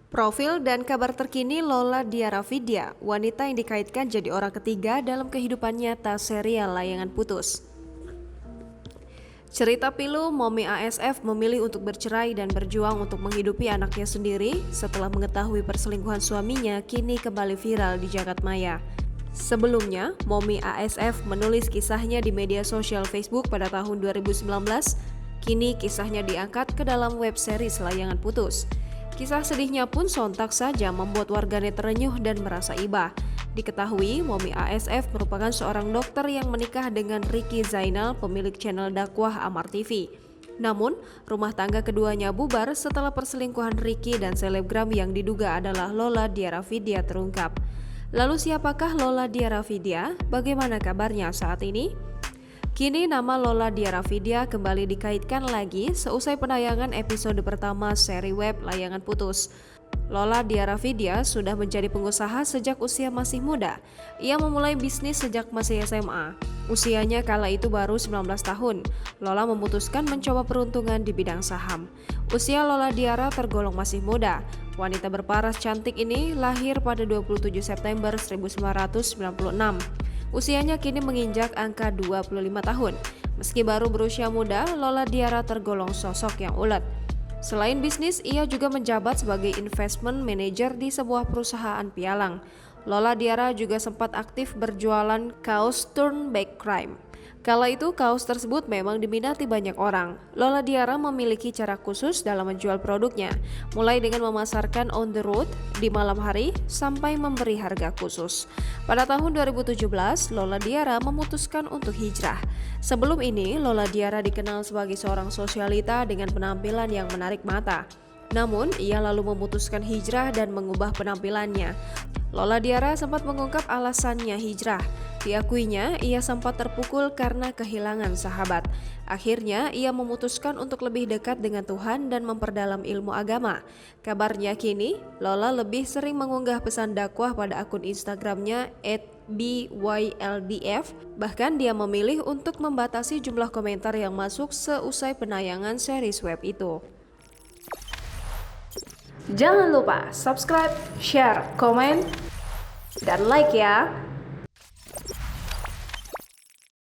Profil dan kabar terkini Lola Diaravidya, wanita yang dikaitkan jadi orang ketiga dalam kehidupan nyata serial Layangan Putus. Cerita pilu, Momi ASF memilih untuk bercerai dan berjuang untuk menghidupi anaknya sendiri setelah mengetahui perselingkuhan suaminya kini kembali viral di jagat maya. Sebelumnya, Momi ASF menulis kisahnya di media sosial Facebook pada tahun 2019. Kini kisahnya diangkat ke dalam web series Layangan Putus. Kisah sedihnya pun sontak saja membuat warganet terenyuh dan merasa iba. Diketahui, Momi ASF merupakan seorang dokter yang menikah dengan Ricky Zainal, pemilik channel dakwah Amar TV. Namun, rumah tangga keduanya bubar setelah perselingkuhan Ricky dan selebgram yang diduga adalah Lola Diaravidya terungkap. Lalu siapakah Lola Diaravidya? Bagaimana kabarnya saat ini? Kini nama Lola Diaravidya kembali dikaitkan lagi seusai penayangan episode pertama seri web Layangan Putus. Lola Diaravidya sudah menjadi pengusaha sejak usia masih muda. Ia memulai bisnis sejak masih SMA. Usianya kala itu baru 19 tahun. Lola memutuskan mencoba peruntungan di bidang saham. Usia Lola Diara tergolong masih muda. Wanita berparas cantik ini lahir pada 27 September 1996. Usianya kini menginjak angka 25 tahun. Meski baru berusia muda, Lola Diara tergolong sosok yang ulet. Selain bisnis, ia juga menjabat sebagai investment manager di sebuah perusahaan pialang. Lola Diara juga sempat aktif berjualan kaos Turn Back Crime. Kala itu kaos tersebut memang diminati banyak orang. Lola Diara memiliki cara khusus dalam menjual produknya, mulai dengan memasarkan on the road di malam hari sampai memberi harga khusus. Pada tahun 2017, Lola Diara memutuskan untuk hijrah. Sebelum ini, Lola Diara dikenal sebagai seorang sosialita dengan penampilan yang menarik mata. Namun, ia lalu memutuskan hijrah dan mengubah penampilannya. Lola Diara sempat mengungkap alasannya hijrah. Diakuinya, ia sempat terpukul karena kehilangan sahabat. Akhirnya, ia memutuskan untuk lebih dekat dengan Tuhan dan memperdalam ilmu agama. Kabarnya kini, Lola lebih sering mengunggah pesan dakwah pada akun Instagramnya @byldf. Bahkan dia memilih untuk membatasi jumlah komentar yang masuk seusai penayangan series web itu. Jangan lupa subscribe, share, komen, dan like ya!